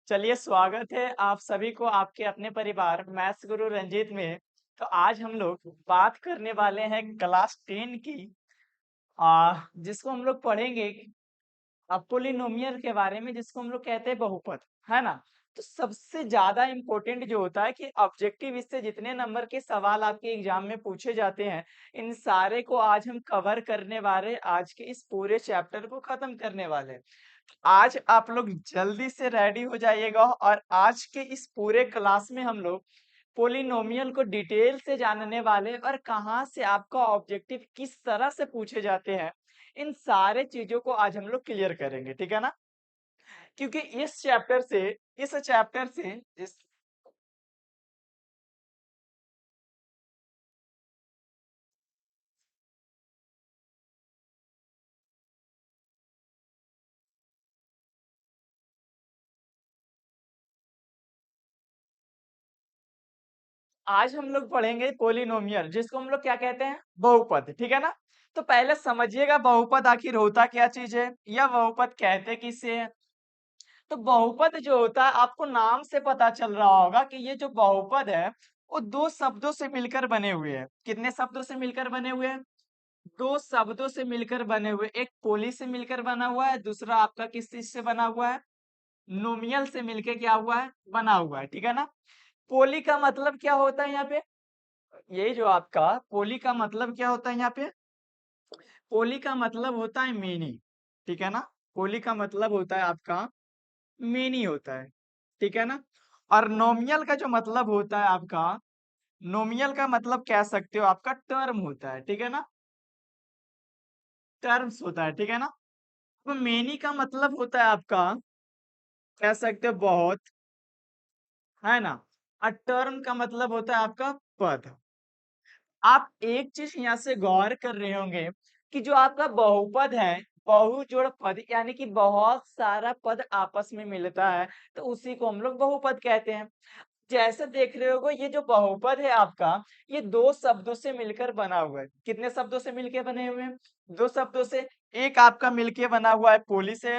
चलिए स्वागत है आप सभी को आपके अपने परिवार मैथ्स गुरु रंजीत में। तो आज हम लोग बात करने वाले हैं क्लास 10 की जिसको हम लोग पढ़ेंगे पॉलिनोमियल के बारे में, जिसको हम लोग कहते हैं बहुपद, है ना। तो सबसे ज्यादा इम्पोर्टेंट जो होता है कि ऑब्जेक्टिव इससे जितने नंबर के सवाल आपके एग्जाम में पूछे जाते हैं, इन सारे को आज हम कवर करने वाले, आज के इस पूरे चैप्टर को खत्म करने वाले हैं। आज आप लोग जल्दी से रेडी हो जाइएगा और आज के इस पूरे क्लास में हम लोग पोलिनोमियल को डिटेल से जानने वाले और कहाँ से आपका ऑब्जेक्टिव किस तरह से पूछे जाते हैं, इन सारे चीजों को आज हम लोग क्लियर करेंगे, ठीक है ना। क्योंकि इस चैप्टर से इस आज हम लोग पढ़ेंगे पोलिनोमियल, जिसको हम लोग क्या कहते हैं, बहुपद, ठीक है ना। तो पहले समझिएगा बहुपद आखिर होता क्या चीज है, या बहुपद कहते किसे हैं। तो बहुपद जो होता है, आपको नाम से पता चल रहा होगा कि ये जो बहुपद है वो दो शब्दों से मिलकर बने हुए हैं। कितने शब्दों से मिलकर बने हुए हैं? दो शब्दों से मिलकर बने हुए। एक पोली से मिलकर बना हुआ है, दूसरा आपका किस चीज से बना हुआ है, नोमियल से मिलकर क्या हुआ है, बना हुआ है, ठीक है ना। पोली का मतलब क्या होता है यहाँ पे, ये जो आपका पोली का मतलब क्या होता है यहाँ पे, पोली का मतलब होता है मेनी, ठीक है ना। पोली का मतलब होता है आपका मेनी होता है, ठीक है ना। और नोमियल का जो मतलब होता है आपका, नोमियल का मतलब कह सकते हो आपका टर्म होता है, ठीक है ना। टर्म्स होता है, ठीक है ना। तो मेनी का मतलब होता है आपका, कह सकते हो बहुत, है ना। और टर्म का मतलब होता है आपका पद। आप एक चीज यहाँ से गौर कर रहे होंगे कि जो आपका बहुपद है, बहुजोड़ पद, यानी कि बहुत सारा पद आपस में मिलता है, तो उसी को हम लोग बहुपद कहते हैं। जैसे देख रहे होगे, ये जो बहुपद है आपका, ये दो शब्दों से मिलकर बना हुआ है। कितने शब्दों से मिलकर बने हुए हैं? दो शब्दों से। एक आपका मिलके बना हुआ है पोली से,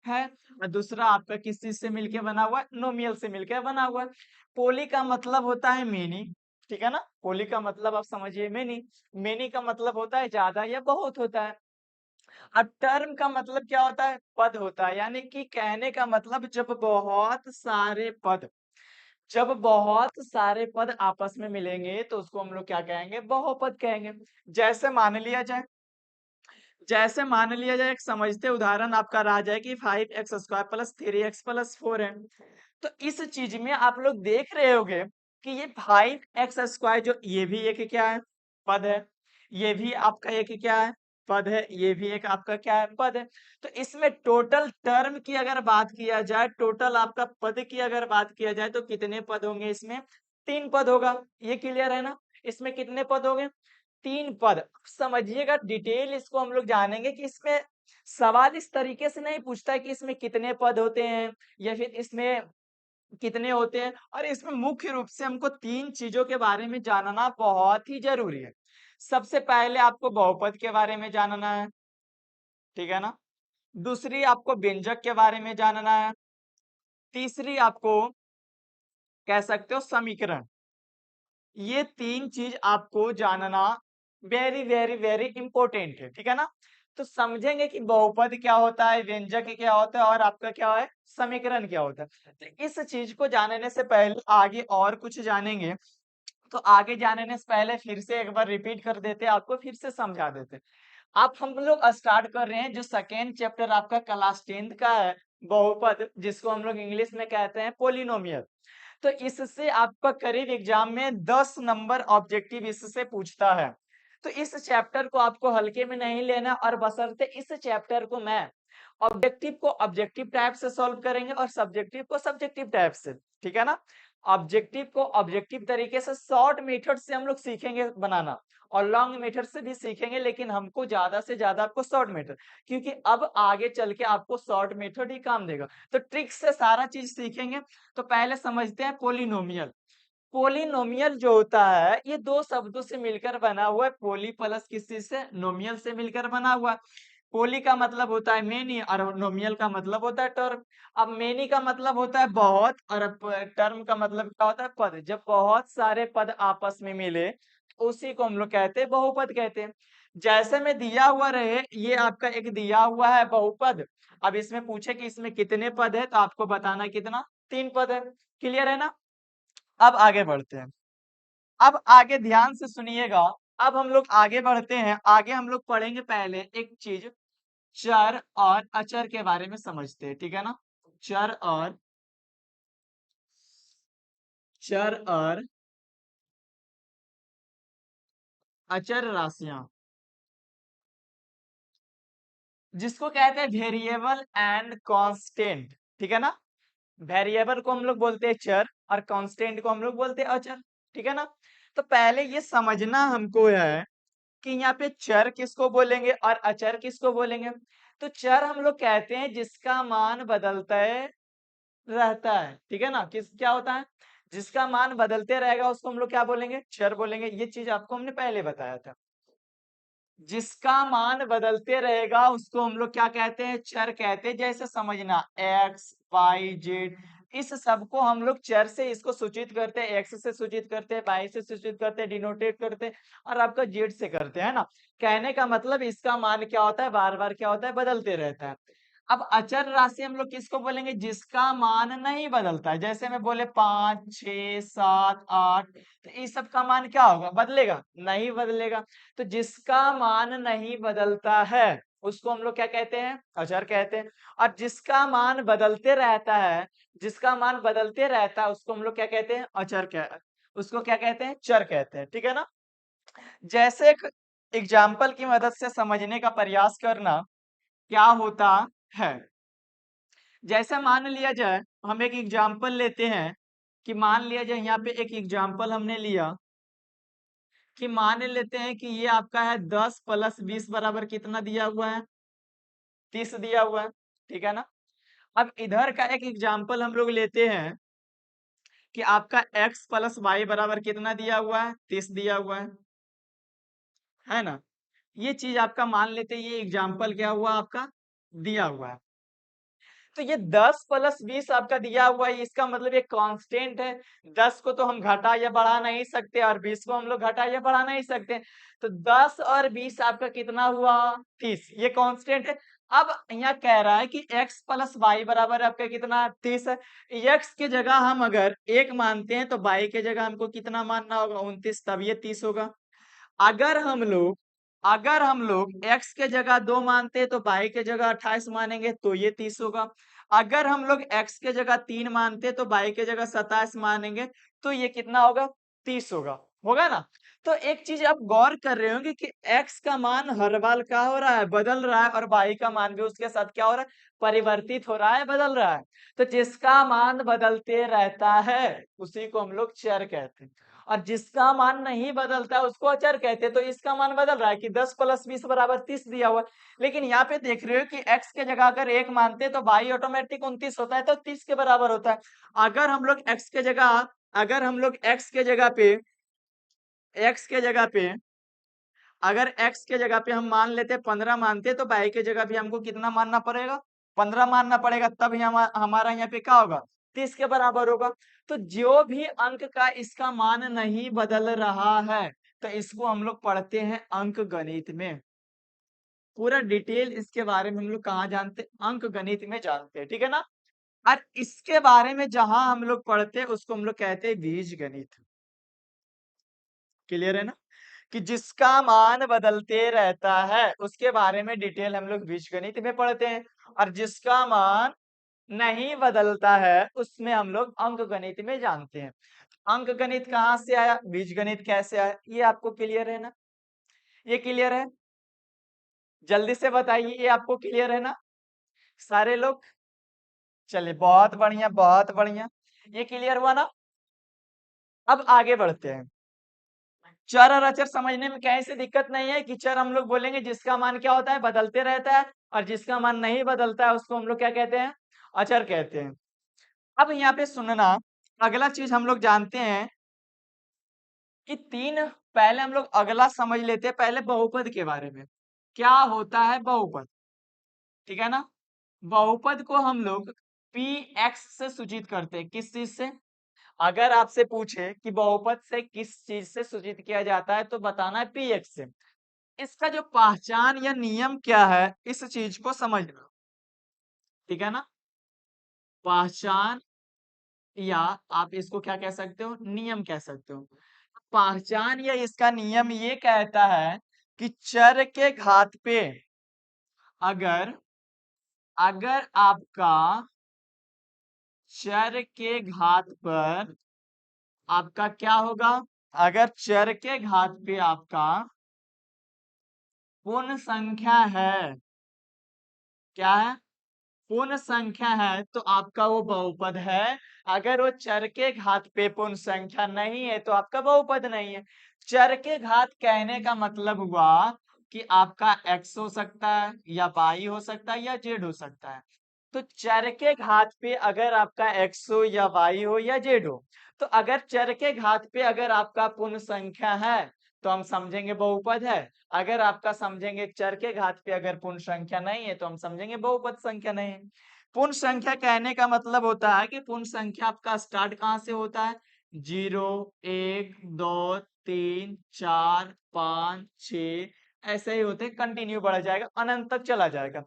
है, और दूसरा आपका किस चीज से मिलके बना हुआ है, नोमियल से मिलकर बना हुआ है। पोली का मतलब होता है मेनी, ठीक है ना। पोली का मतलब आप समझिए मेनी। मेनी का मतलब होता है ज्यादा या बहुत होता है। अब टर्म का मतलब क्या होता है, पद होता है, यानी कि कहने का मतलब जब बहुत सारे पद आपस में मिलेंगे तो उसको हम लोग क्या कहेंगे, बहुपद कहेंगे। जैसे मान लिया जाए जैसे मान लिया जाए एक समझते उदाहरण आपका रहा जाए कि 5x² प्लस 3x प्लस 4 है। तो इस चीज में आप लोग देख रहे होगे कि ये 5x² जो ये भी एक क्या है, पद है। ये भी आपका एक क्या है, पद है। ये भी एक आपका क्या है, पद है। तो इसमें टोटल टर्म की अगर बात किया जाए, टोटल आपका पद की अगर बात किया जाए, तो कितने पद होंगे इसमें? 3 पद होगा। ये क्लियर है ना। इसमें कितने पद होंगे? 3 पद। समझिएगा, डिटेल इसको हम लोग जानेंगे कि इसमें सवाल इस तरीके से नहीं पूछता है कि इसमें कितने पद होते हैं या फिर इसमें कितने होते हैं। और इसमें मुख्य रूप से हमको 3 चीजों के बारे में जानना बहुत ही जरूरी है। सबसे पहले आपको बहुपद के बारे में जानना है, ठीक है ना। दूसरी आपको व्यंजक के बारे में जानना है। तीसरी आपको कह सकते हो समीकरण। ये 3 चीज आपको जानना वेरी वेरी वेरी इंपॉर्टेंट है, ठीक है ना। तो समझेंगे कि बहुपद क्या होता है, व्यंजक क्या होता है, और आपका क्या है, समीकरण क्या होता है। तो इस चीज को जानने से पहले आगे और कुछ जानेंगे। तो आगे जानने से पहले फिर से एक बार रिपीट कर देते हैं, आपको फिर से समझा देते हैं। आप हम लोग स्टार्ट कर रहे हैं जो सेकेंड चैप्टर आपका क्लास 10th का है, बहुपद, जिसको हम लोग इंग्लिश में कहते हैं पोलिनोमियल। तो इससे आपका करीब एग्जाम में 10 नंबर ऑब्जेक्टिव इससे पूछता है। तो इस चैप्टर को आपको हल्के में नहीं लेना, और बशर्ते इस चैप्टर को मैं ऑब्जेक्टिव को ऑब्जेक्टिव टाइप से सॉल्व करेंगे और सब्जेक्टिव को सब्जेक्टिव टाइप से, ठीक है ना। ऑब्जेक्टिव को ऑब्जेक्टिव तरीके से शॉर्ट मेथड से हम लोग सीखेंगे बनाना, और लॉन्ग मेथड से भी सीखेंगे, लेकिन हमको ज्यादा से ज्यादा आपको शॉर्ट मेथड, क्योंकि अब आगे चल के आपको शॉर्ट मेथड ही काम देगा। तो ट्रिक से सारा चीज सीखेंगे। तो पहले समझते हैं पोलिनोमियल। पोलिनोमियल जो होता है, ये दो शब्दों से मिलकर बना हुआ है। पोली प्लस किस चीज से, नोमियल से मिलकर बना हुआ है। पोली का मतलब होता है मेनी और नोमियल का मतलब होता है टर्म। अब मेनी का मतलब होता है बहुत और टर्म का मतलब क्या होता है पद। जब बहुत सारे पद आपस में मिले तो उसी को हम लोग कहते हैं बहुपद कहते हैं। जैसे में दिया हुआ रहे, ये आपका एक दिया हुआ है बहुपद। अब इसमें पूछे कि इसमें कितने पद है तो आपको बताना कितना, 3 पद है। क्लियर है ना? अब आगे बढ़ते हैं। अब आगे ध्यान से सुनिएगा। अब हम लोग आगे बढ़ते हैं। आगे हम लोग पढ़ेंगे पहले एक चीज, चर और अचर के बारे में समझते हैं, ठीक है ना? चर और चर और अचर राशियां, जिसको कहते हैं वेरिएबल एंड कांस्टेंट, ठीक है ना? वेरिएबल को हम लोग बोलते हैं चर और कांस्टेंट को हम लोग बोलते हैं अचर, ठीक है ना? तो पहले ये समझना हमको है कि यहाँ पे चर किसको बोलेंगे और अचर किसको बोलेंगे। तो चर हम लोग कहते हैं जिसका मान बदलता है रहता है, ठीक है ना? किस क्या होता है, जिसका मान बदलते रहेगा उसको हम लोग क्या बोलेंगे, चर बोलेंगे। ये चीज आपको हमने पहले बताया था। जिसका मान बदलते रहेगा उसको हम लोग क्या कहते हैं, चर कहते हैं। जैसे समझना एक्स वाई जेड, इस सब को हम लोग चर से इसको सूचित करते हैं, एक्स से सूचित करते हैं, वाई से सूचित करते हैं, डिनोटेट करते हैं और आपका जेड से करते हैं ना। कहने का मतलब इसका मान क्या होता है, बार बार क्या होता है, बदलते रहता है। अब अचर राशि हम लोग किसको बोलेंगे, जिसका मान नहीं बदलता है। जैसे मैं बोले 5 6 7 8, तो इस सब का मान क्या होगा, बदलेगा नहीं, बदलेगा। तो जिसका मान नहीं बदलता है उसको हम लोग क्या कहते हैं, अचर कहते हैं। और जिसका मान बदलते रहता है, जिसका मान बदलते रहता है उसको हम लोग क्या कहते हैं, अचर कह उसको क्या कहते हैं, चर कहते हैं, ठीक है ना? जैसे एक एग्जाम्पल की मदद से समझने का प्रयास करना क्या होता है। जैसे मान लिया जाए, हम एक एग्जाम्पल लेते हैं कि मान लिया जाए, यहाँ पे एक एग्जाम्पल हमने लिया कि मान लेते हैं कि ये आपका है 10 प्लस 20 बराबर कितना दिया हुआ है, 30 दिया हुआ है, ठीक है ना? अब इधर का एक एग्जाम्पल हम लोग लेते हैं कि आपका x प्लस वाई बराबर कितना दिया हुआ है, 30 दिया हुआ है ना? ये चीज आपका मान लेते हैं, ये एग्जाम्पल क्या हुआ आपका, दिया हुआ है। तो ये 10 प्लस 20 आपका दिया हुआ है, इसका मतलब ये कांस्टेंट है। 10 को तो हम घटा या बढ़ा नहीं सकते और 20 को हम लोग घटा या बढ़ा नहीं सकते। तो 10 और 20 आपका कितना हुआ, 30, ये कांस्टेंट है। अब यहाँ कह रहा है कि x प्लस वाई बराबर आपका कितना, 30 है। x की जगह हम अगर 1 मानते हैं तो y की जगह हमको कितना मानना होगा, 29, तब ये 30 होगा। अगर हम लोग अगर हम लोग x के जगह 2 मानते हैं तो y के जगह 28 मानेंगे तो ये 30 होगा। अगर हम लोग x के जगह 3 मानते हैं तो y के जगह 27 मानेंगे तो ये कितना होगा, 30 होगा। होगा ना? तो एक चीज आप गौर कर रहे होंगे कि x का मान हर बार क्या हो रहा है, बदल रहा है, और y का मान भी उसके साथ क्या हो रहा है, परिवर्तित हो रहा है, बदल रहा है। तो जिसका मान बदलते रहता है उसी को हम लोग चर कहते हैं, और जिसका मान नहीं बदलता है उसको अचर कहते हैं। तो इसका मान बदल रहा है कि 10 प्लस 20 बराबर 30 दिया हुआ है, लेकिन यहाँ पे देख रहे हो कि x के जगह अगर 1 मानते हैं तो y ऑटोमेटिक 29 होता है, तो 30 के बराबर होता है। अगर हम लोग x के जगह अगर हम लोग x के जगह पे x के जगह पे अगर x के जगह पे हम मान लेते 15 मानते तो y के जगह भी हमको कितना मानना पड़ेगा, 15 मानना पड़ेगा, तब ही हमारा यहाँ पे क्या होगा, 30 के बराबर होगा। तो जो भी अंक का इसका मान नहीं बदल रहा है तो इसको हम लोग पढ़ते हैं अंक गणित में। पूरा डिटेल इसके बारे में हम लोग कहाँ जानते हैं, अंक गणित में जानते हैं, ठीक है ना? और इसके बारे में जहां हम लोग पढ़ते हैं उसको हम लोग कहते हैं बीज गणित। क्लियर है ना? कि जिसका मान बदलते रहता है उसके बारे में डिटेल हम लोग बीजगणित में पढ़ते हैं, और जिसका मान नहीं बदलता है उसमें हम लोग अंक गणित में जानते हैं। अंक गणित कहाँ से आया, बीजगणित कैसे आया, ये आपको क्लियर है ना? ये क्लियर है? जल्दी से बताइए, ये आपको क्लियर है ना सारे लोग? चलिए, बहुत बढ़िया, बहुत बढ़िया। ये क्लियर हुआ ना? अब आगे बढ़ते हैं। चर और अचर समझने में कैसे दिक्कत नहीं है कि चर हम लोग बोलेंगे जिसका मान क्या होता है, बदलते रहता है, और जिसका मान नहीं बदलता है उसको हम लोग क्या कहते हैं, अचर कहते हैं। अब यहाँ पे सुनना, अगला चीज हम लोग जानते हैं कि पहले हम लोग अगला समझ लेते हैं, पहले बहुपद के बारे में। क्या होता है बहुपद? ठीक है ना। बहुपद को हम लोग पी एक्स से सूचित करते हैं। किस चीज से? अगर आपसे पूछे कि बहुपद से किस चीज से सूचित किया जाता है तो बताना है पी एक्स से। इसका जो पहचान या नियम क्या है इस चीज को समझना, ठीक है ना। पहचान या आप इसको क्या कह सकते हो, नियम कह सकते हो। पहचान या इसका नियम ये कहता है कि चर के घात पे अगर अगर आपका चर के घात पर आपका क्या होगा, अगर चर के घात पे आपका पूर्ण संख्या है, क्या है, पूर्ण संख्या है तो आपका वो बहुपद है। अगर वो चर के घात पे पूर्ण संख्या नहीं है तो आपका बहुपद नहीं है। चर के घात कहने का मतलब हुआ कि आपका x हो सकता है या y हो सकता है या z हो सकता है। तो चर के घात पे अगर आपका x हो या y हो या z हो, तो अगर चर के घात पे अगर आपका पूर्ण संख्या है तो हम समझेंगे बहुपद है। अगर आपका समझेंगे चर के घात पे अगर पूर्ण संख्या नहीं है तो हम समझेंगे बहुपद संख्या नहीं है। पूर्ण संख्या कहने का मतलब होता है कि पूर्ण संख्या आपका स्टार्ट कहाँ से होता है, 0 1 2 3 4 5 6 ऐसे ही होते हैं, कंटिन्यू बढ़ जाएगा, अनंत तक चला जाएगा।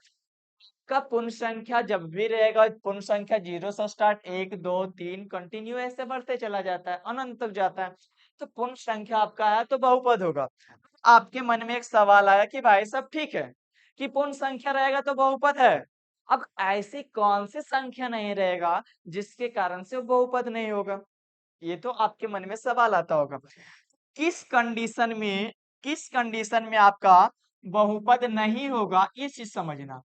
का पूर्ण संख्या जब भी रहेगा, पूर्ण संख्या 0 से स्टार्ट 1 2 3 कंटिन्यू ऐसे बढ़ते चला जाता है, अनंत तक जाता है। तो पूर्ण संख्या आपका है तो बहुपद होगा। आपके मन में एक सवाल आया कि भाई सब ठीक है कि पूर्ण संख्या रहेगा तो बहुपद है, अब ऐसी कौन सी संख्या नहीं रहेगा जिसके कारण से वो बहुपद नहीं होगा, ये तो आपके मन में सवाल आता होगा। किस कंडीशन में किस कंडीशन में आपका बहुपद नहीं होगा ये चीज समझना।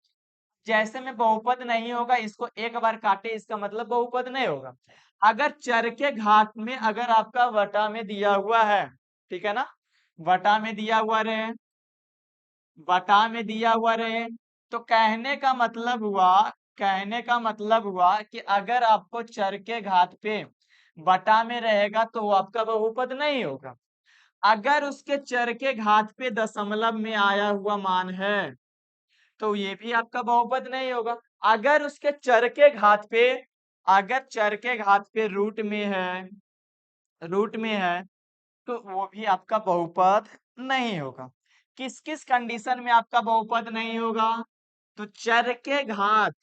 जैसे में बहुपद नहीं होगा, इसको एक बार काटे इसका मतलब बहुपद नहीं होगा। अगर चर के घात में अगर आपका वटा में दिया हुआ है, ठीक है ना, वटा में दिया हुआ रहे, वटा में दिया हुआ रहे, तो कहने का मतलब हुआ कि अगर आपको चर के घात पे वटा में रहेगा तो वो आपका बहुपद नहीं होगा। अगर उसके चर के घात पे दशमलव में आया हुआ मान है तो ये भी आपका बहुपद नहीं होगा। अगर उसके चर के घात पे अगर चर के घात पे रूट में है तो वो भी आपका बहुपद नहीं होगा। किस किस कंडीशन में आपका बहुपद नहीं होगा, तो चर के घात,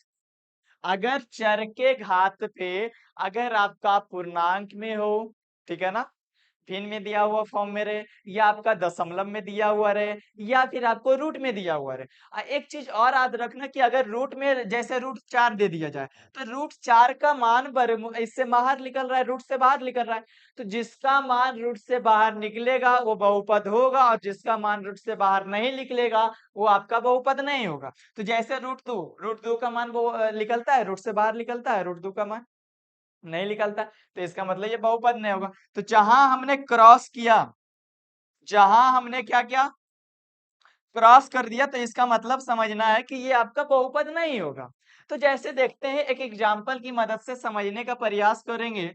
अगर चर के घात पे अगर आपका पूर्णांक में हो, ठीक है ना, भिन्न में दिया हुआ फॉर्म में रहे, या आपका दशमलव में दिया हुआ रहे, या फिर आपको रूट में दिया हुआ रहे। एक चीज और याद रखना कि अगर रूट में जैसे रूट 4 दे दिया जाए तो रूट 4 का मान इससे बाहर निकल रहा है, रूट से बाहर निकल रहा है, तो जिसका मान रूट से बाहर निकलेगा वो बहुपद होगा और जिसका मान रूट से बाहर नहीं निकलेगा वो आपका बहुपद नहीं होगा। तो जैसे रूट दो का मान वो निकलता है, रूट से बाहर निकलता है, रूट 2 का मान नहीं निकलता, तो इसका मतलब ये बहुपद नहीं होगा। तो जहां हमने क्या किया, क्रॉस कर दिया, तो इसका मतलब समझना है कि ये आपका बहुपद नहीं होगा। तो जैसे देखते हैं, एक एग्जाम्पल की मदद से समझने का प्रयास करेंगे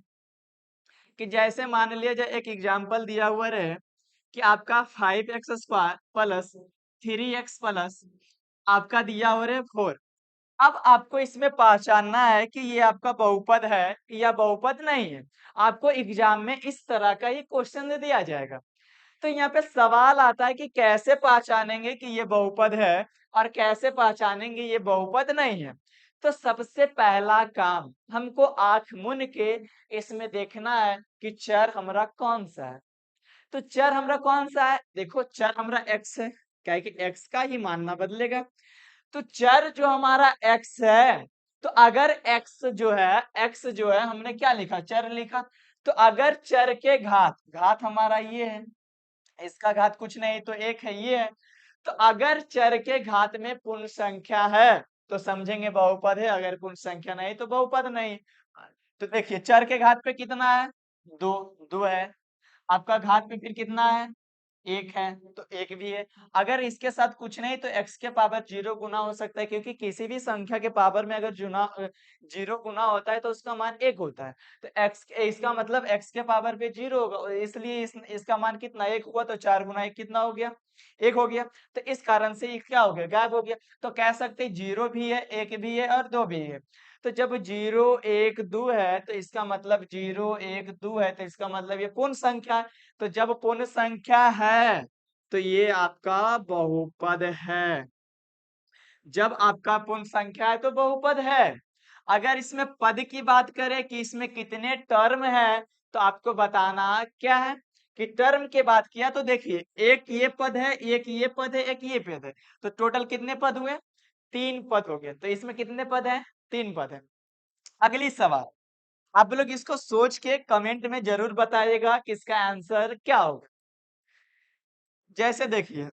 कि जैसे मान लिया जाए एक एग्जाम्पल दिया हुआ रहे कि आपका 5x² प्लस 3x प्लस आपका दिया हुआ रहे 4। अब आपको इसमें पहचानना है कि ये आपका बहुपद है या बहुपद नहीं है। आपको एग्जाम में इस तरह का ही क्वेश्चन दे दिया जाएगा। तो यहाँ पे सवाल आता है कि कैसे पहचानेंगे कि ये बहुपद है और कैसे पहचानेंगे ये बहुपद नहीं है। तो सबसे पहला काम हमको आंख मूंद के इसमें देखना है कि चर हमरा कौन सा है। तो चर हमरा कौन सा है, देखो चर हमरा x है, क्या कि x का ही मानना बदलेगा। तो चर जो हमारा x है, तो अगर x जो है हमने क्या लिखा, चर लिखा। तो अगर चर के घात घात हमारा ये है, इसका घात कुछ नहीं तो 1 है, ये है। तो अगर चर के घात में पूर्ण संख्या है तो समझेंगे बहुपद है, अगर पूर्ण संख्या नहीं तो बहुपद नहीं। तो देखिए चर के घात पे कितना है, 2 2 है। आपका घात पे फिर कितना है, एक है तो एक भी है। अगर इसके साथ कुछ नहीं तो x के पावर 0 गुना हो सकता है, क्योंकि किसी भी संख्या के पावर में अगर 0 गुना होता है तो उसका मान 1 होता है। तो x इसका मतलब x के पावर पे 0 होगा, और इसलिए इसका मान कितना 1 हुआ, तो 4 गुना 1 कितना हो गया, 1 हो गया। तो इस कारण से ये क्या हो गया, गायब हो गया। तो कह सकते हैं 0 भी है, 1 भी है और 2 भी है। तो जब 0 1 2 है तो इसका मतलब 0 1 2 है, तो इसका मतलब ये पूर्ण संख्या है। तो जब पूर्ण संख्या है तो ये आपका बहुपद है। जब आपका पूर्ण संख्या है तो बहुपद है। अगर इसमें पद की बात करें कि इसमें कितने टर्म है, तो आपको बताना क्या है कि टर्म की बात किया तो देखिए, एक ये पद है, एक ये पद है, एक ये पद है, तो टोटल कितने पद हुए, 3 पद हो गए। तो इसमें कितने पद है, 3 पद है। अगली सवाल, आप लोग इसको सोच के कमेंट में जरूर बताइएगा कि इसका आंसर क्या होगा। जैसे देखिए,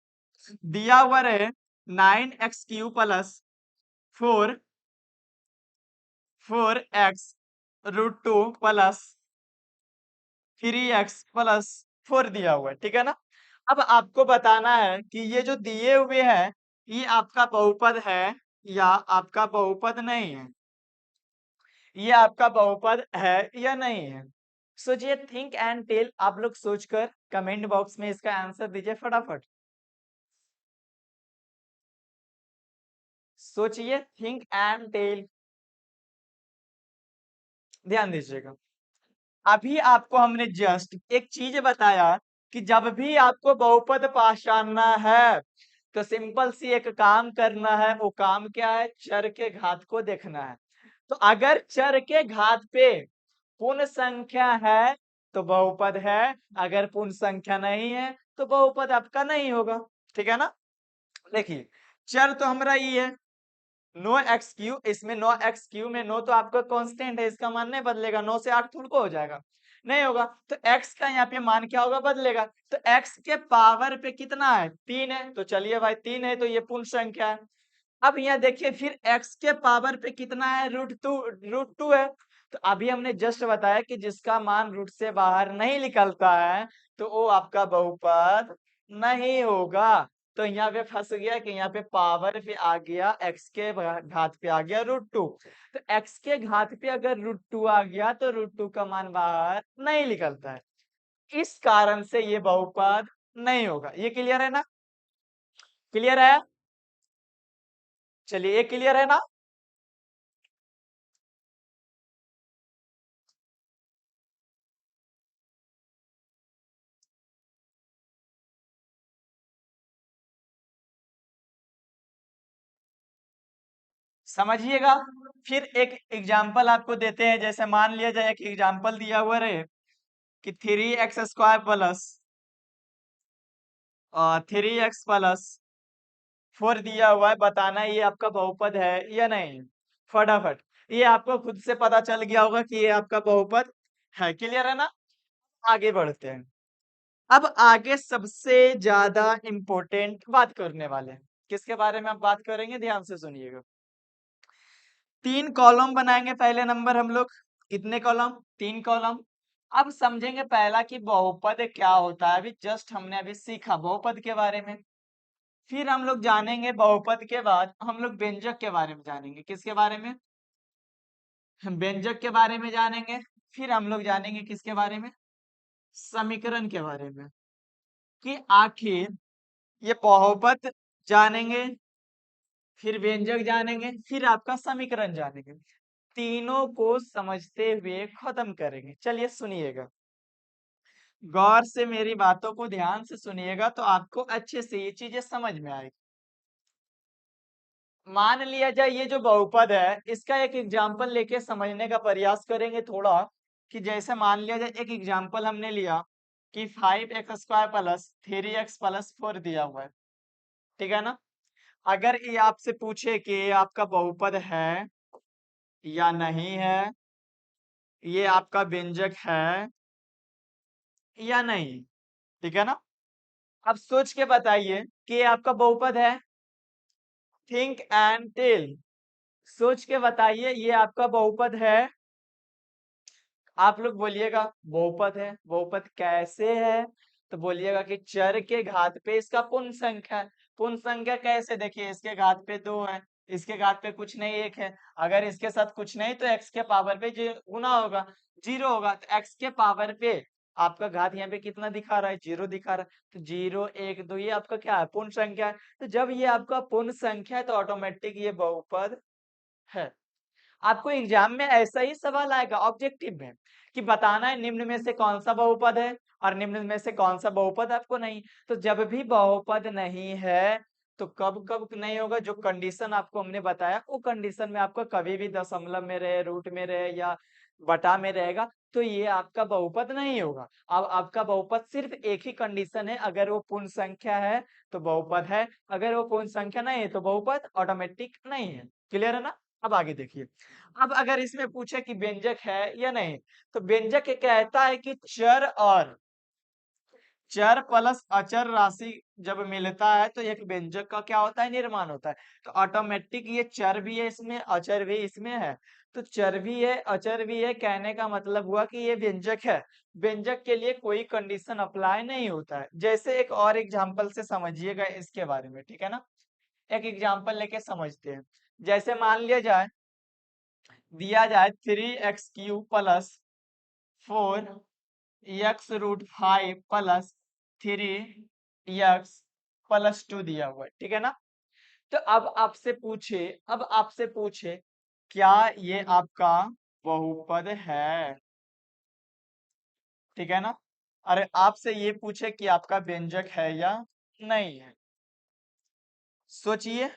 दिया हुआ रहे 9x³ plus 4x√2 plus 3x+4 दिया हुआ है, ठीक है ना। अब आपको बताना है कि ये जो दिए हुए हैं ये आपका बहुपद है या आपका बहुपद नहीं है, ये आपका बहुपद है या नहीं है। सोचिए, थिंक एंड टेल। आप लोग सोचकर कमेंट बॉक्स में इसका आंसर दीजिए फटाफट। सोचिए, थिंक एंड टेल, ध्यान दीजिएगा। अभी आपको हमने जस्ट एक चीज बताया कि जब भी आपको बहुपद पहचानना है तो सिंपल सी एक काम करना है। वो काम क्या है, चर के घात को देखना है। तो अगर चर के घात पे पूर्ण संख्या है तो बहुपद है, अगर पूर्ण संख्या नहीं है तो बहुपद आपका नहीं होगा, ठीक है ना। देखिए, चर तो हमारा ये है 9x³, इसमें 9x³ में 9 तो आपका कांस्टेंट है, इसका मान नहीं बदलेगा। 9 से 8 थोड़ा हो जाएगा, नहीं होगा। तो x का यहाँ पे मान क्या होगा, बदलेगा। तो x के पावर पे कितना है, 3 है। तो चलिए भाई, 3 है तो ये पूर्ण संख्या है। अब यहाँ देखिए, फिर x के पावर पे कितना है, √2 है। तो अभी हमने जस्ट बताया कि जिसका मान रूट से बाहर नहीं निकलता है तो वो आपका बहुपद नहीं होगा। तो यहाँ पे फंस गया कि यहाँ पे पावर पे आ गया, x के घात पे आ गया √2। तो x के घात पे अगर √2 आ गया तो √2 का मान बाहर नहीं निकलता है, इस कारण से ये बहुपद नहीं होगा। ये क्लियर है ना, क्लियर है। चलिए, ये क्लियर है ना। समझिएगा। फिर एक एग्जाम्पल आपको देते हैं। जैसे मान लिया जाए, एक एग्जाम्पल दिया हुआ रहे कि 3x² प्लस 3x+4 दिया हुआ है। बताना है ये आपका बहुपद है या नहीं। फटाफट, ये आपको खुद से पता चल गया होगा कि ये आपका बहुपद है। क्लियर है ना। आगे बढ़ते हैं। अब आगे सबसे ज्यादा इंपॉर्टेंट बात करने वाले हैं। किसके बारे में आप बात करेंगे, ध्यान से सुनिएगा। 3 कॉलम बनाएंगे पहले नंबर हम लोग। कितने कॉलम, 3 कॉलम। अब समझेंगे पहला कि बहुपद क्या होता है। अभी जस्ट हमने अभी सीखा बहुपद के बारे में। फिर हम लोग जानेंगे बहुपद के बाद हम लोग व्यंजक के बारे में जानेंगे। किसके बारे में, हम व्यंजक के बारे में जानेंगे। फिर हम लोग जानेंगे किसके बारे में, समीकरण के बारे में, कि आखिर ये बहुपद जानेंगे, फिर व्यंजक जानेंगे, फिर आपका समीकरण जानेंगे। तीनों को समझते हुए खत्म करेंगे। चलिए सुनिएगा, गौर से मेरी बातों को ध्यान से सुनिएगा तो आपको अच्छे से ये चीजें समझ में आएगी। मान लिया जाए ये जो बहुपद है इसका एक एग्जाम्पल लेके समझने का प्रयास करेंगे थोड़ा। कि जैसे मान लिया जाए, एक एग्जाम्पल हमने लिया कि 5x² प्लस 3x+4 दिया हुआ है, ठीक है ना। अगर ये आपसे पूछे कि ये आपका बहुपद है या नहीं है, ये आपका व्यंजक है या नहीं, ठीक है ना। अब सोच के बताइए कि ये आपका बहुपद है। थिंक एंड टेल, सोच के बताइए ये आपका बहुपद है। आप लोग बोलिएगा बहुपद है। बहुपद कैसे है, तो बोलिएगा कि चर के घात पे इसका पूर्ण संख्या है। पूर्ण संख्या कैसे? देखिए, इसके घात पे 2 है, इसके घात पे कुछ नहीं 1 है। अगर इसके साथ कुछ नहीं तो x के पावर पे गुना होगा, 0 होगा। तो x के पावर पे आपका घात यहाँ पे कितना दिखा रहा है? 0 दिखा रहा है। तो 0 1 2 ये आपका क्या है? पूर्ण संख्या है। तो जब ये आपका पूर्ण संख्या है तो ऑटोमेटिक ये बहुपद है। आपको एग्जाम में ऐसा ही सवाल आएगा ऑब्जेक्टिव में कि बताना है निम्न में से कौन सा बहुपद है और निम्न में से कौन सा बहुपद आपको नहीं। तो जब भी बहुपद नहीं है तो कब कब नहीं होगा, जो कंडीशन आपको हमने बताया वो कंडीशन में आपका कभी भी दशमलव में रहे, रूट में रहे या बटा में रहेगा तो ये आपका बहुपद नहीं होगा। अब आपका बहुपद सिर्फ एक ही कंडीशन है, अगर वो पूर्ण संख्या है तो बहुपद है, अगर वो पूर्ण संख्या नहीं है तो बहुपद ऑटोमेटिक नहीं है। क्लियर है ना? अब आगे देखिए। अब अगर इसमें पूछे कि व्यंजक है या नहीं, तो व्यंजक कहता है कि चर प्लस अचर राशि जब मिलता है तो एक व्यंजक का क्या होता है? निर्माण होता है। तो ऑटोमेटिक ये चर भी है इसमें, अचर भी इसमें है। तो चर भी है, अचर भी है, कहने का मतलब हुआ कि ये व्यंजक है। व्यंजक के लिए कोई कंडीशन अप्लाई नहीं होता है। जैसे एक और एग्जांपल से समझिएगा इसके बारे में, ठीक है ना? एक एग्जांपल लेके समझते हैं। जैसे मान लिया जाए, दिया जाए 3x³ plus 4x√5 plus 3x+2 दिया हुआ है, ठीक है ना? तो अब आपसे पूछे क्या ये आपका बहुपद है? ठीक है ना? अरे आपसे ये पूछे कि आपका व्यंजक है या नहीं है, सोचिए।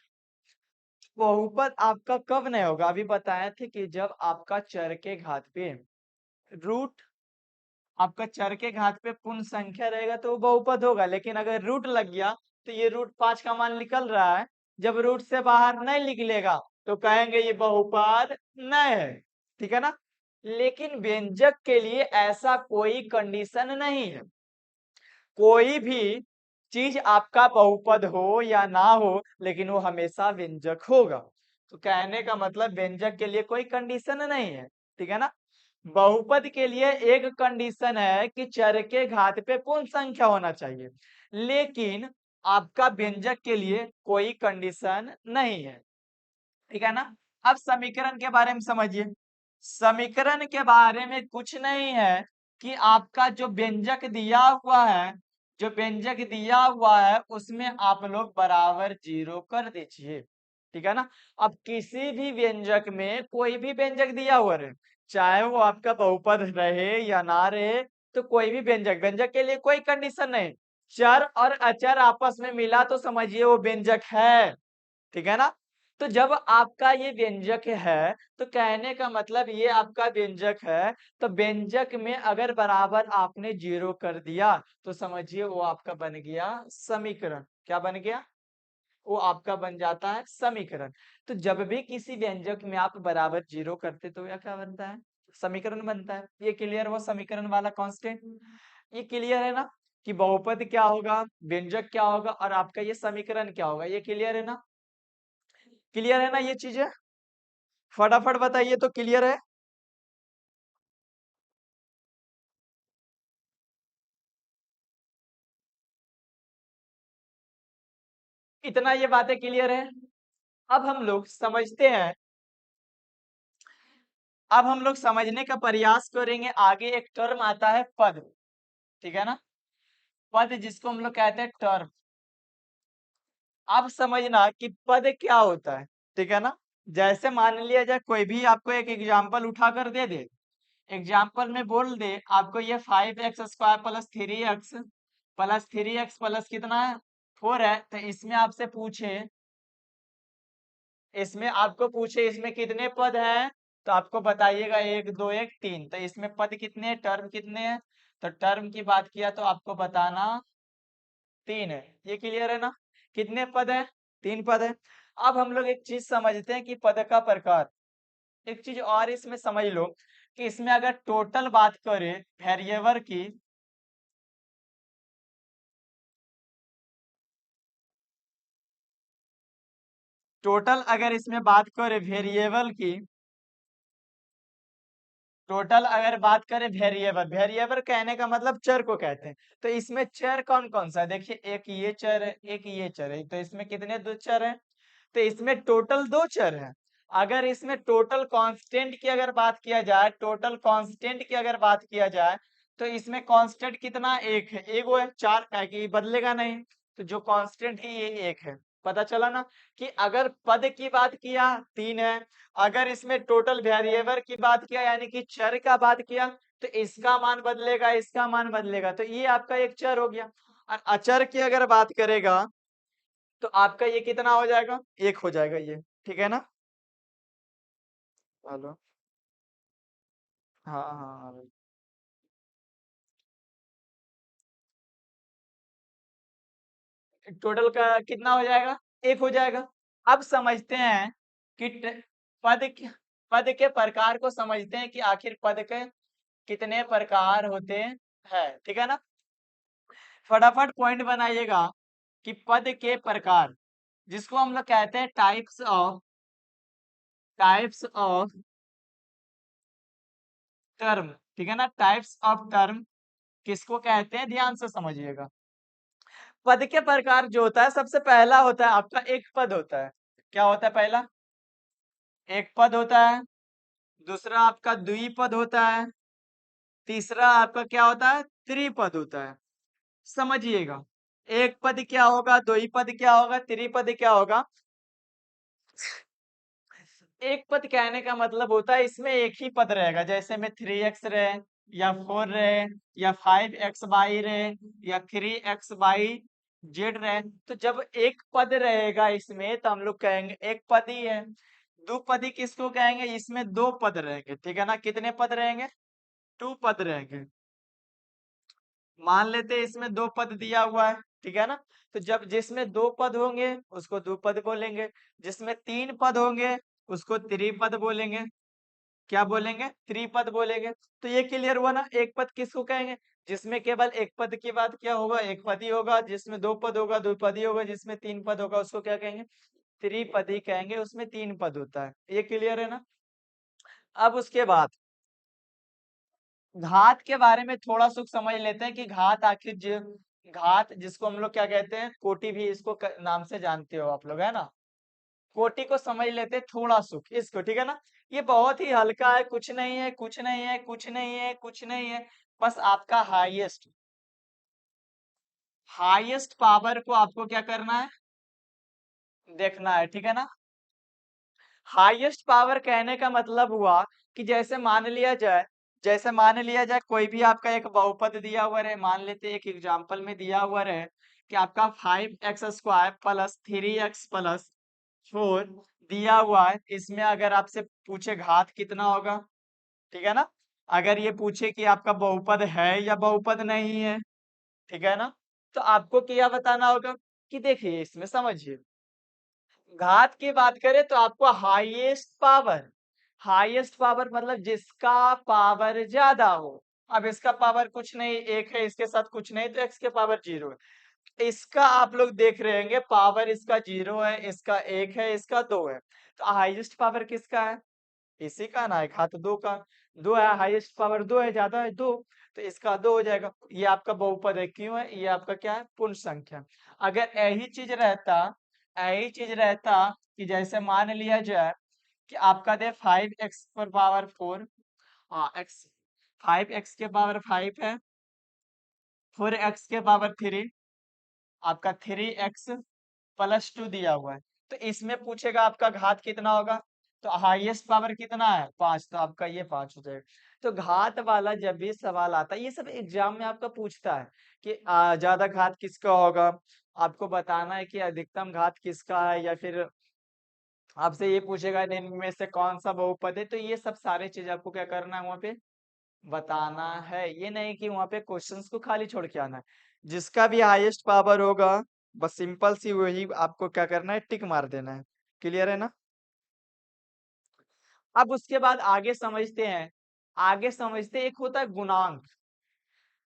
बहुपद आपका कब नहीं होगा? अभी बताए थे कि जब आपका चर के घात पे रूट, आपका चर के घात पे पूर्ण संख्या रहेगा तो वो बहुपद होगा। लेकिन अगर रूट लग गया तो ये √5 का मान निकल रहा है, जब रूट से बाहर नहीं निकलेगा तो कहेंगे ये बहुपद नहीं है। ठीक है ना? लेकिन व्यंजक के लिए ऐसा कोई कंडीशन नहीं है। कोई भी चीज आपका बहुपद हो या ना हो लेकिन वो हमेशा व्यंजक होगा। तो कहने का मतलब व्यंजक के लिए कोई कंडीशन नहीं है। ठीक है ना? बहुपद के लिए एक कंडीशन है कि चर के घात पे पूर्ण संख्या होना चाहिए, लेकिन आपका व्यंजक के लिए कोई कंडीशन नहीं है। ठीक है ना? अब समीकरण के बारे में समझिए। समीकरण के बारे में कुछ नहीं है कि आपका जो व्यंजक दिया हुआ है, जो व्यंजक दिया हुआ है उसमें आप लोग बराबर 0 कर दीजिए। ठीक है ना? अब किसी भी व्यंजक में कोई भी व्यंजक दिया हुआ रहे, चाहे वो आपका बहुपद रहे या ना रहे, तो कोई भी व्यंजक, व्यंजक के लिए कोई कंडीशन नहीं। चर और अचर आपस में मिला तो समझिए वो व्यंजक है। ठीक है ना? तो जब आपका ये व्यंजक है तो कहने का मतलब ये आपका व्यंजक है, तो व्यंजक में अगर बराबर आपने 0 कर दिया तो समझिए वो आपका बन गया समीकरण। क्या बन गया? वो आपका बन जाता है समीकरण। तो जब भी किसी व्यंजक में आप बराबर 0 करते तो यह क्या बनता है? समीकरण बनता है। ये क्लियर हुआ समीकरण वाला कांस्टेंट? ये क्लियर है ना कि बहुपद क्या होगा, व्यंजक क्या होगा और आपका ये समीकरण क्या होगा? ये क्लियर है ना? क्लियर है ना ये चीजें? फटाफट बताइए तो क्लियर है? इतना ये बातें क्लियर है? अब हम लोग समझते हैं, अब हम लोग समझने का प्रयास करेंगे। आगे एक टर्म आता है पद। ठीक है ना? पद जिसको हम लोग कहते हैं टर्म। अब समझना कि पद क्या होता है। ठीक है ना? जैसे मान लिया जाए कोई भी आपको एक एग्जाम्पल उठा कर दे दे, एग्जाम्पल में बोल दे आपको ये 5x² प्लस 3x प्लस कितना है? 4 है। तो इसमें आपको पूछे इसमें कितने पद हैं, तो आपको बताइएगा 1 2 1 3। तो इसमें पद कितने हैं, टर्म कितने हैं? तो टर्म की बात किया तो आपको बताना 3 है। ये क्लियर है ना? कितने पद है? 3 पद है। अब हम लोग एक चीज समझते हैं कि पद का प्रकार। एक चीज और इसमें समझ लो कि इसमें अगर टोटल बात करें वेरिएबल की, टोटल अगर इसमें बात करें वेरिएबल की, टोटल अगर बात करें वेरिएबल, वेरिएबल कहने का मतलब चर को कहते हैं। तो इसमें चर कौन कौन सा है? देखिए, एक ये चर है, एक ये चर है, तो इसमें कितने दो चर हैं? तो इसमें टोटल दो चर हैं। अगर इसमें टोटल कांस्टेंट की अगर बात किया जाए, टोटल कांस्टेंट की अगर बात किया जाए, तो इसमें कांस्टेंट कितना? एक है, एगो है, चार है कि बदलेगा नहीं। तो जो कांस्टेंट है ये एक है। पता चला ना कि अगर पद की बात किया तीन है, अगर इसमें टोटल वेरिएबल की बात किया यानी कि चर का बात किया, तो इसका मान बदलेगा, इसका मान बदलेगा, तो ये आपका एक चर हो गया। और अचर की अगर बात करेगा तो आपका ये कितना हो जाएगा? एक हो जाएगा ये, ठीक है ना? हेलो। हाँ हाँ हाँ भाई। टोटल का कितना हो जाएगा? एक हो जाएगा। अब समझते हैं कि पद के प्रकार को समझते हैं कि आखिर पद के कितने प्रकार होते हैं, ठीक है ना? फटाफट पॉइंट बनाइएगा कि पद के प्रकार, जिसको हम लोग कहते हैं टाइप्स ऑफ टर्म, ठीक है ना? टाइप्स ऑफ टर्म किसको कहते हैं, ध्यान से समझिएगा। पद के प्रकार जो होता है, सबसे पहला होता है आपका एक पद होता है। क्या होता है? पहला एक पद होता है, दूसरा आपका द्विपद होता है, तीसरा आपका क्या होता है? त्रिपद होता है। समझिएगा, एक पद क्या होगा, द्विपद क्या होगा, त्रिपद क्या होगा? एक पद कहने का मतलब होता है इसमें एक ही पद रहेगा, जैसे में 3x रहे, या 4 रहे, या 5x/y रहे, या 3x/y जेड रहे। तो जब एक पद रहेगा इसमें तो हम लोग कहेंगे एक पद ही है। दो पदी किसको कहेंगे? इसमें दो पद रहेंगे, ठीक है ना? कितने पद रहेंगे? टू पद रहेंगे। मान लेते हैं इसमें दो पद दिया हुआ है, ठीक है ना? तो जब जिसमें दो पद होंगे उसको दो पद बोलेंगे, जिसमें तीन पद होंगे उसको त्रिपद बोलेंगे। क्या बोलेंगे? त्रिपद बोलेंगे। तो ये क्लियर हुआ ना? एक पद किसको कहेंगे? जिसमें केवल एक पद की बात क्या होगा? एक पद ही होगा। जिसमें दो पद होगा दो पद ही होगा। जिसमें तीन पद होगा उसको क्या कहेंगे? त्रिपदी कहेंगे, उसमें तीन पद होता है। ये क्लियर है ना? अब उसके बाद घात के बारे में थोड़ा सुख समझ लेते हैं कि घात आखिर घात जिसको हम लोग क्या कहते हैं, कोटि भी इसको नाम से जानते हो आप लोग, है ना? कोटि को समझ लेते हैं थोड़ा सुख इसको, ठीक है ना? ये बहुत ही हल्का है, कुछ नहीं है, कुछ नहीं है, कुछ नहीं है, कुछ नहीं है। बस आपका हाईएस्ट पावर को आपको क्या करना है? देखना है, ठीक है ना? हाईएस्ट पावर कहने का मतलब हुआ कि जैसे मान लिया जाए कोई भी आपका एक बहुपद दिया हुआ रहे, मान लेते एक एग्जांपल में दिया हुआ रहे कि आपका 5x² प्लस 3x प्लस 4 दिया हुआ है। इसमें अगर आपसे पूछे घात कितना होगा, ठीक है ना? अगर ये पूछे कि आपका बहुपद है या बहुपद नहीं है, ठीक है ना? तो आपको क्या बताना होगा कि देखिए इसमें समझिए, घात की बात करें तो आपको हाईएस्ट पावर मतलब जिसका पावर ज्यादा हो। अब इसका पावर कुछ नहीं, एक है, इसके साथ कुछ नहीं, तो x के पावर 0 है। इसका आप लोग देख रहे होंगे पावर इसका 0 है, इसका 1 है, इसका 2 है। तो हाईएस्ट पावर किसका है? इसी का ना है, घात दो का। दो है, हाईएस्ट पावर दो है, ज्यादा है दो, तो इसका दो हो जाएगा। ये आपका बहुपद है, क्यों है? ये आपका क्या है? पूर्ण संख्या। अगर यही चीज रहता कि जैसे मान लिया जाए कि आपका दे 5x पर पावर 4, हाँ एक्स 5x के पावर 5 है, 4x के पावर 3, आपका 3x प्लस 2 दिया हुआ है। तो इसमें पूछेगा आपका घात कितना होगा, तो हाईएस्ट पावर कितना है? 5, तो आपका ये 5 हो जाएगा। तो घात वाला जब भी सवाल आता है, ये सब एग्जाम में आपका पूछता है कि ज्यादा घात किसका होगा, आपको बताना है कि अधिकतम घात किसका है, या फिर आपसे ये पूछेगा इनमें से कौन सा बहुपद है। तो ये सब सारे चीज आपको क्या करना है वहां पे बताना है। ये नहीं कि वहां पे क्वेश्चंस को खाली छोड़ के आना है। जिसका भी हाईएस्ट पावर होगा बस सिंपल सी वही आपको क्या करना है, टिक मार देना है। क्लियर है ना? अब उसके बाद आगे समझते हैं एक होता है गुणांक।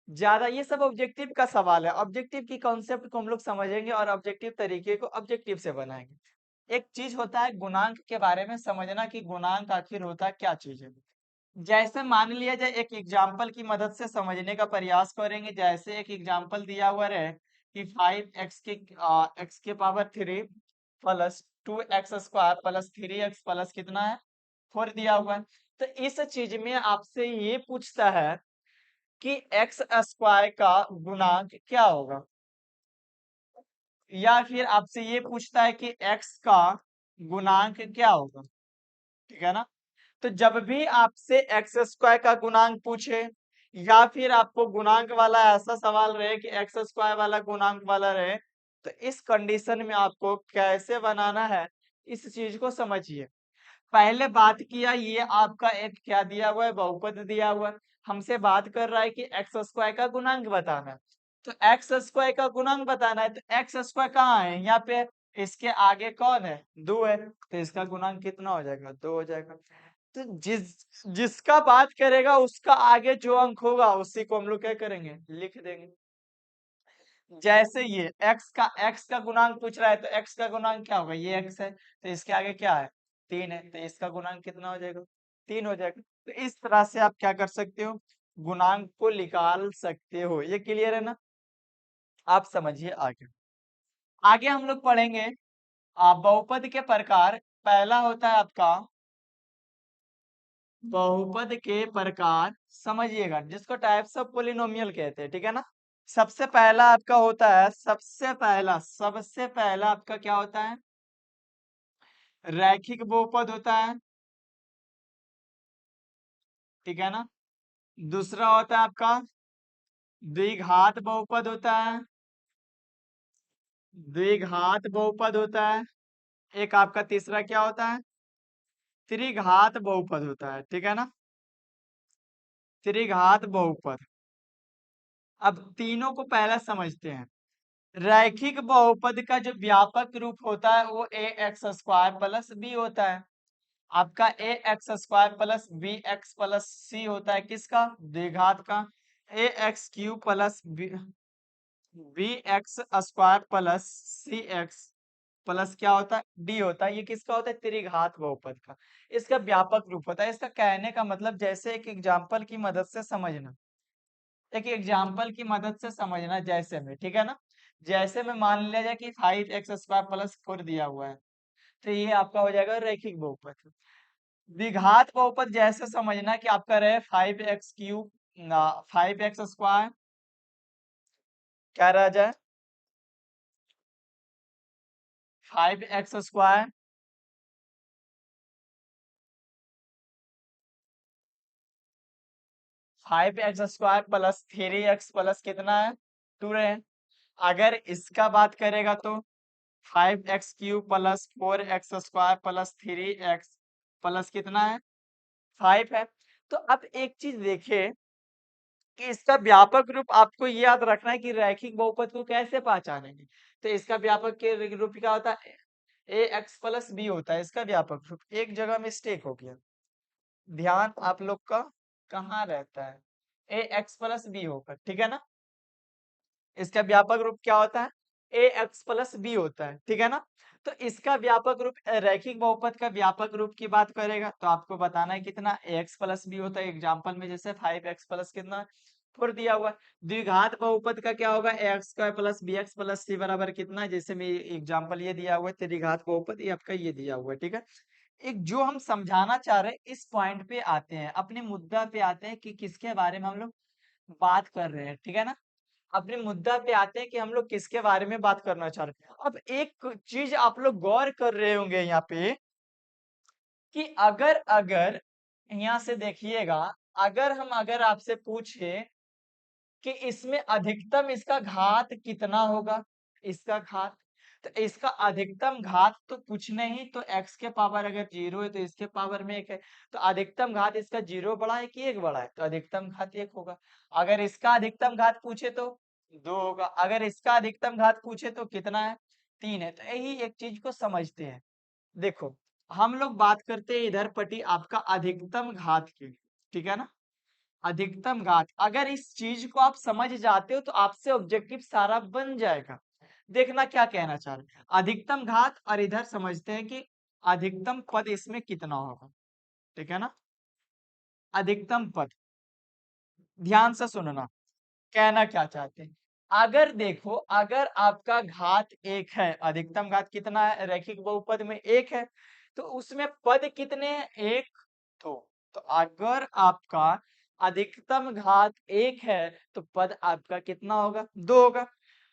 ज्यादा ये सब ऑब्जेक्टिव का सवाल है, ऑब्जेक्टिव की कॉन्सेप्ट को हम लोग समझेंगे और ऑब्जेक्टिव तरीके को ऑब्जेक्टिव से बनाएंगे। एक चीज होता है गुणांक के बारे में समझना कि गुणांक आखिर होता है क्या चीज है। जैसे मान लिया जाए एक एग्जाम्पल की मदद से समझने का प्रयास करेंगे। जैसे एक एग्जाम्पल दिया हुआ रहे कि 5x के plus 2x² plus 3x plus कितना है 4 दिया हुआ है। तो इस चीज में आपसे ये पूछता है कि x² का गुणांक क्या होगा, या फिर आपसे ये पूछता है कि x का गुणांक क्या होगा। ठीक है ना। तो जब भी आपसे x² का गुणांक पूछे, या फिर आपको गुणांक वाला ऐसा सवाल रहे कि x² वाला गुणांक वाला रहे, तो इस कंडीशन में आपको कैसे बनाना है इस चीज को समझिए। पहले बात किया, ये आपका एक क्या दिया हुआ है, बहुपद दिया हुआ है। हमसे बात कर रहा है कि x² का गुणांक बताना है। तो x² का गुणांक बताना है, तो x² कहाँ है यहाँ पे, इसके आगे कौन है, 2 है, तो इसका गुणांक कितना हो जाएगा, 2 हो जाएगा। तो जिसका बात करेगा उसका आगे जो अंक होगा उसी को हम लोग क्या करेंगे, लिख देंगे। जैसे ये x का गुणांक पूछ रहा है, तो x का गुणांक क्या होगा, ये x है, तो इसके आगे क्या है, 3 है, तो इसका गुणांक कितना हो जाएगा, 3 हो जाएगा। तो इस तरह से आप क्या कर सकते हो, गुणांक को निकाल सकते हो। ये क्लियर है ना। आप समझिए आगे। आगे हम लोग पढ़ेंगे बहुपद के प्रकार। पहला होता है आपका बहुपद के प्रकार, समझिएगा, जिसको टाइप्स ऑफ पोलिनोमियल कहते हैं। ठीक है ना। सबसे पहला आपका होता है, सबसे पहला आपका क्या होता है, रैखिक बहुपद होता है। ठीक है ना। दूसरा होता है आपका द्विघात बहुपद होता है, द्विघात बहुपद होता है। एक आपका तीसरा क्या होता है, त्रिघात बहुपद होता है। ठीक है ना। त्रिघात बहुपद। अब तीनों को पहला समझते हैं। रैखिक बहुपद का जो व्यापक रूप होता है वो ax² प्लस बी होता है। आपका ax² plus b x plus c होता है, किसका, द्विघात का। ax³ plus b x² plus c x plus क्या होता है, डी होता है। ये किसका होता है, त्रिघात बहुपद का। इसका व्यापक रूप होता है। इसका कहने का मतलब, जैसे एक एग्जाम्पल की मदद से समझना, एक एग्जाम्पल की मदद से समझना, जैसे में, ठीक है ना। जैसे में मान लिया जाए कि 5x² प्लस 4 दिया हुआ है, तो ये आपका हो जाएगा रैखिक बहुपद। द्विघात बहुपद जैसे समझना कि आपका रहे 5x³ 5x² क्या रह जाए, 5x² 5x² plus 3x plus कितना है, 2 रहे। अगर इसका बात करेगा तो 5x³ plus 4x² plus 3x plus कितना है, 5 है। तो अब एक चीज देखिए कि इसका व्यापक रूप आपको ये याद रखना है कि रैखिक बहुपद को कैसे पहचानेंगे। तो इसका व्यापक के रूप क्या होता है, ax प्लस बी होता है इसका व्यापक रूप। एक जगह मिस्टेक हो गया, ध्यान आप लोग का कहाँ रहता है, ax प्लस बी होगा। ठीक है ना। इसका व्यापक रूप क्या होता है, ax प्लस बी होता है। ठीक है ना। तो इसका व्यापक रूप, रैखिक बहुपद का व्यापक रूप की बात करेगा तो आपको बताना है कितना, ax प्लस बी होता है। एग्जाम्पल में जैसे 5x प्लस कितना 4 दिया हुआ है। द्विघात बहुपद का क्या होगा, ax² plus bx plus c बराबर कितना, जैसे में एग्जाम्पल ये दिया हुआ है। त्रिघात बहुपद ये आपका ये दिया हुआ है। ठीक है। एक जो हम समझाना चाह रहे हैं, इस पॉइंट पे आते हैं, अपने मुद्दा पे आते हैं कि किसके बारे में हम लोग बात कर रहे हैं। ठीक है ना। अपने मुद्दा पे आते हैं कि हम लोग किसके बारे में बात करना चाह रहे हैं। अब एक चीज आप लोग गौर कर रहे होंगे यहाँ पे कि अगर अगर यहाँ से देखिएगा, अगर आपसे पूछे कि इसमें अधिकतम इसका घात कितना होगा, इसका घात, तो इसका अधिकतम घात तो कुछ नहीं, तो x के पावर अगर 0 है तो इसके पावर में 1 है। तो अधिकतम घात इसका 0 बड़ा है कि 1 बड़ा है, तो अधिकतम घात 1 होगा। अगर इसका अधिकतम घात पूछे तो 2 होगा। अगर इसका अधिकतम घात पूछे तो कितना है, 3 है। तो यही एक चीज को समझते हैं। देखो, हम लोग बात करते हैं इधर पटी आपका अधिकतम घात की। ठीक है ना। अधिकतम घात, अगर इस चीज को आप समझ जाते हो तो आपसे ऑब्जेक्टिव सारा बन जाएगा। देखना क्या कहना चाह रहे हैं, अधिकतम घात, और इधर समझते हैं कि अधिकतम पद इसमें कितना होगा। ठीक है ना। अधिकतम पद। ध्यान से सुनना, कहना क्या चाहते हैं। अगर देखो, अगर आपका घात एक है, अधिकतम घात कितना है, रैखिक बहुपद में एक है, तो उसमें पद कितने हैं, एक। तो अगर आपका अधिकतम घात एक है तो पद आपका कितना होगा, दो होगा।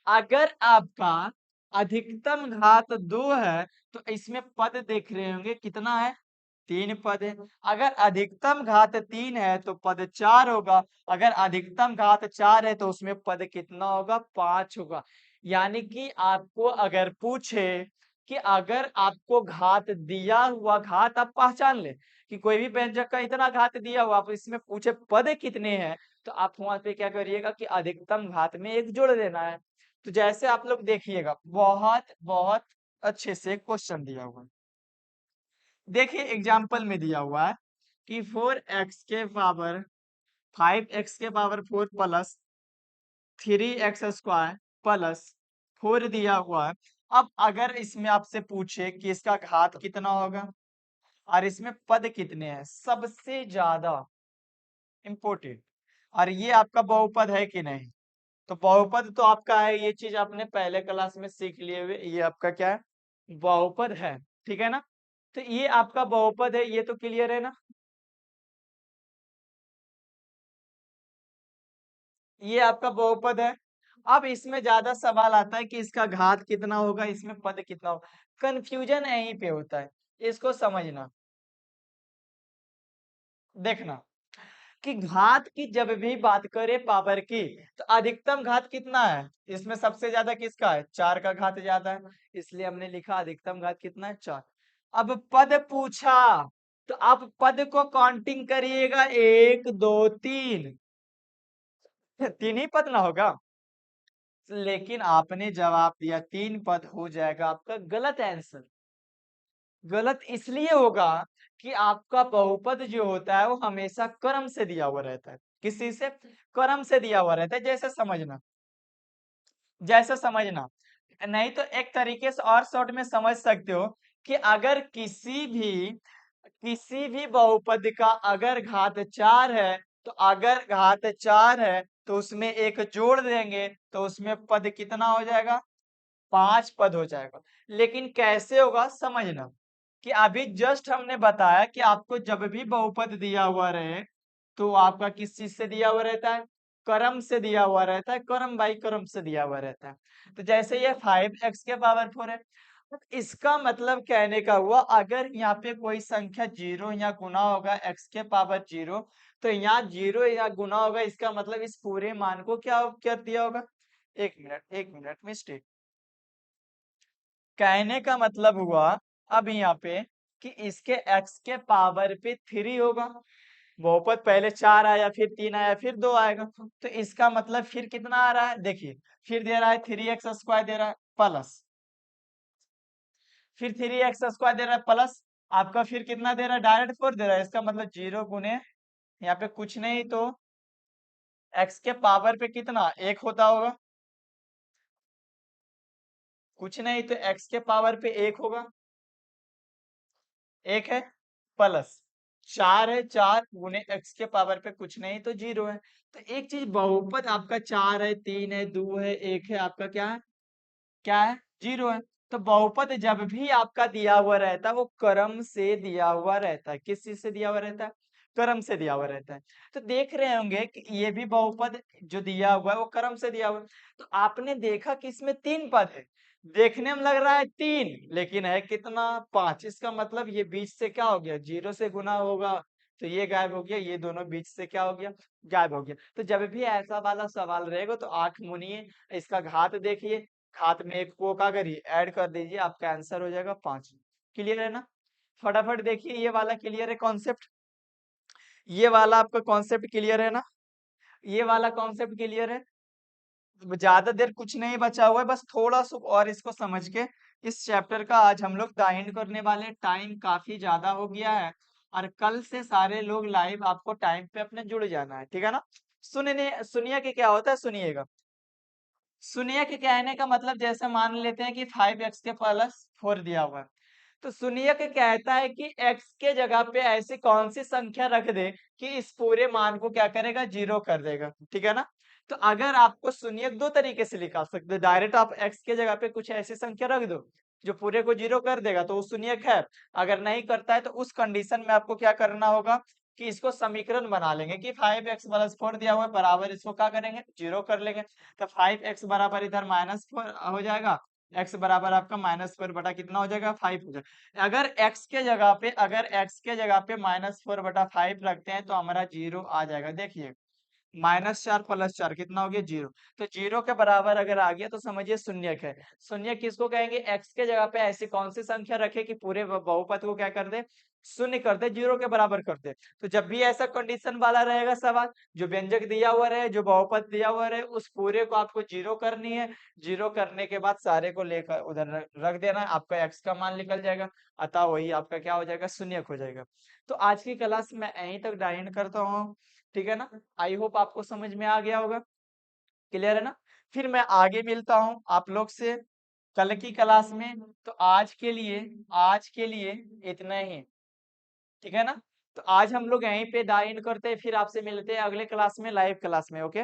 अगर आपका अधिकतम घात दो है तो इसमें पद देख रहे होंगे कितना है, तीन पद है। अगर अधिकतम घात तीन है तो पद चार होगा। अगर अधिकतम घात चार है तो उसमें पद कितना होगा, पांच होगा। यानी कि आपको अगर पूछे कि अगर आपको घात दिया हुआ, घात आप पहचान ले कि कोई भी व्यंजक का इतना घात दिया हुआ, आप इसमें पूछे पद कितने हैं, तो आप वहां पे क्या करिएगा कि अधिकतम घात में एक जोड़ देना है। तो जैसे आप लोग देखिएगा, बहुत बहुत अच्छे से क्वेश्चन दिया हुआ है। देखिए एग्जाम्पल में दिया हुआ है कि 4x के पावर 5x के power 4 plus 3x square plus 4 दिया हुआ है। अब अगर इसमें आपसे पूछे कि इसका घात कितना होगा और इसमें पद कितने हैं, सबसे ज्यादा इंपॉर्टेंट, और ये आपका बहुपद है कि नहीं। तो बहुपद तो आपका है, ये चीज आपने पहले क्लास में सीख लिए हुए, ये आपका क्या है, बहुपद है। ठीक है ना। तो ये आपका बहुपद है, ये तो क्लियर है ना। ये आपका बहुपद है। अब इसमें ज्यादा सवाल आता है कि इसका घात कितना होगा, इसमें पद कितना होगा। कंफ्यूजन यहीं पे होता है, इसको समझना। देखना कि घात की जब भी बात करें पावर की, तो अधिकतम घात कितना है, इसमें सबसे ज्यादा किसका है, चार का घात ज्यादा है, इसलिए हमने लिखा अधिकतम घात कितना है, चार। अब पद पूछा तो आप पद को काउंटिंग करिएगा, एक दो तीन, तीन ही पद ना होगा। लेकिन आपने जवाब दिया तीन पद हो जाएगा आपका गलत आंसर। गलत इसलिए होगा कि आपका बहुपद जो होता है वो हमेशा क्रम से दिया हुआ रहता है। किसी से, क्रम से दिया हुआ रहता है। जैसे समझना, जैसे समझना, नहीं तो एक तरीके से और शॉर्ट में समझ सकते हो कि अगर किसी भी बहुपद का अगर घात चार है, तो अगर घात चार है तो उसमें एक जोड़ देंगे तो उसमें पद कितना हो जाएगा, पांच पद हो जाएगा। लेकिन कैसे होगा समझना, कि अभी जस्ट हमने बताया कि आपको जब भी बहुपद दिया हुआ रहे तो आपका किस चीज से दिया हुआ रहता है, क्रम से दिया हुआ रहता है, क्रम बाई क्रम से दिया हुआ रहता है। तो जैसे ये 5x के पावर 4 है, तो इसका मतलब कहने का हुआ अगर यहाँ पे कोई संख्या जीरो या गुना होगा x के पावर जीरो, तो यहाँ जीरो या गुना होगा, इसका मतलब इस पूरे मान को क्या कर दिया होगा, एक मिनट मिस्टेक। कहने का मतलब हुआ अब यहाँ पे कि इसके x के पावर पे थ्री होगा। बहुपद पहले चार आया, फिर तीन आया, फिर दो आएगा, तो इसका मतलब फिर कितना आ रहा है, देखिए फिर दे रहा है 3x² दे रहा है प्लस, फिर 3x² दे रहा है प्लस, आपका फिर कितना दे रहा है, डायरेक्ट 4 दे रहा है। इसका मतलब जीरो गुने यहाँ पे कुछ नहीं तो x के पावर पे कितना एक होता होगा, कुछ नहीं तो x के पावर पे एक होगा, एक है प्लस चार है, चार गुने एक्स के पावर पे कुछ नहीं तो जीरो है। तो एक चीज, बहुपद आपका चार है, तीन है, दो है, एक है, आपका क्या है, क्या है, जीरो है। तो बहुपद जब भी आपका दिया हुआ रहता है वो क्रम से दिया हुआ रहता है। किस चीज से दिया हुआ रहता है, क्रम से दिया हुआ रहता है। तो देख रहे होंगे कि ये भी बहुपद जो दिया हुआ है वो क्रम से दिया हुआ है। तो आपने देखा कि इसमें तीन पद है, देखने में लग रहा है तीन, लेकिन है कितना, पांच। इसका मतलब ये बीच से क्या हो गया, जीरो से गुना होगा तो ये गायब हो गया, ये दोनों बीच से क्या हो गया, गायब हो गया। तो जब भी ऐसा वाला सवाल रहेगा तो आंख मुनिए, इसका घात देखिए, घात में एक को का करिए, ऐड कर दीजिए, आपका आंसर हो जाएगा पांच। क्लियर है ना। फटाफट देखिए, ये वाला क्लियर है कॉन्सेप्ट, ये वाला आपका कॉन्सेप्ट क्लियर है ना, ये वाला कॉन्सेप्ट क्लियर है। ज्यादा देर कुछ नहीं बचा हुआ है, बस थोड़ा सा और इसको समझ के इस चैप्टर का आज हम लोग द एंड करने वाले हैं। टाइम काफी ज्यादा हो गया है और कल से सारे लोग लाइव आपको टाइम पे अपने जुड़ जाना है, ठीक है ना। सुनिए कि क्या होता है, सुनिएगा। सुनिए कि कहने का मतलब, जैसे मान लेते हैं कि 5x के प्लस 4 दिया हुआ है, तो सुनिए कि कहता है कि x के जगह पे ऐसी कौन सी संख्या रख दे कि इस पूरे मान को क्या करेगा, जीरो कर देगा, ठीक है ना। तो अगर आपको शून्यक दो तरीके से निकाल सकते हो, डायरेक्ट आप x के जगह पे कुछ ऐसी संख्या रख दो जो पूरे को जीरो कर देगा, तो वो शून्यक है। अगर नहीं करता है तो उस कंडीशन में आपको क्या करना होगा कि इसको समीकरण बना लेंगे कि 5x + 4 दिया हुआ है बराबर, इसको क्या करेंगे, जीरो कर लेंगे। तो 5x बराबर इधर -4 हो जाएगा, x बराबर आपका -4 बटा कितना हो जाएगा, 5 हो जाएगा। अगर x के जगह पे -4/5 रखते हैं तो हमारा जीरो आ जाएगा। देखिए -4 + 4 कितना हो गया, जीरो। तो जीरो के बराबर अगर आ गया तो समझिए शून्यक है। शून्यक किसको कहेंगे, x के जगह पे ऐसी कौन सी संख्या रखे कि पूरे बहुपद को क्या कर दे, शून्य कर दे, जीरो के बराबर कर दे। तो जब भी ऐसा कंडीशन वाला रहेगा सवाल, जो व्यंजक दिया हुआ रहे, जो बहुपद दिया हुआ रहे, उस पूरे को आपको जीरो करनी है। जीरो करने के बाद सारे को लेकर उधर रख देना है, आपका x का मान निकल जाएगा। अतः वही आपका क्या हो जाएगा, शून्यक हो जाएगा। तो आज की क्लास में यहीं तक एंड करता हूँ, ठीक है ना। आई होप आपको समझ में आ गया होगा, क्लियर है ना। फिर मैं आगे मिलता हूँ आप लोग से कल की क्लास में। तो आज के लिए इतना ही, ठीक है ना। तो आज हम लोग यहीं पे द एंड करते हैं, फिर आपसे मिलते हैं अगले क्लास में, लाइव क्लास में, ओके।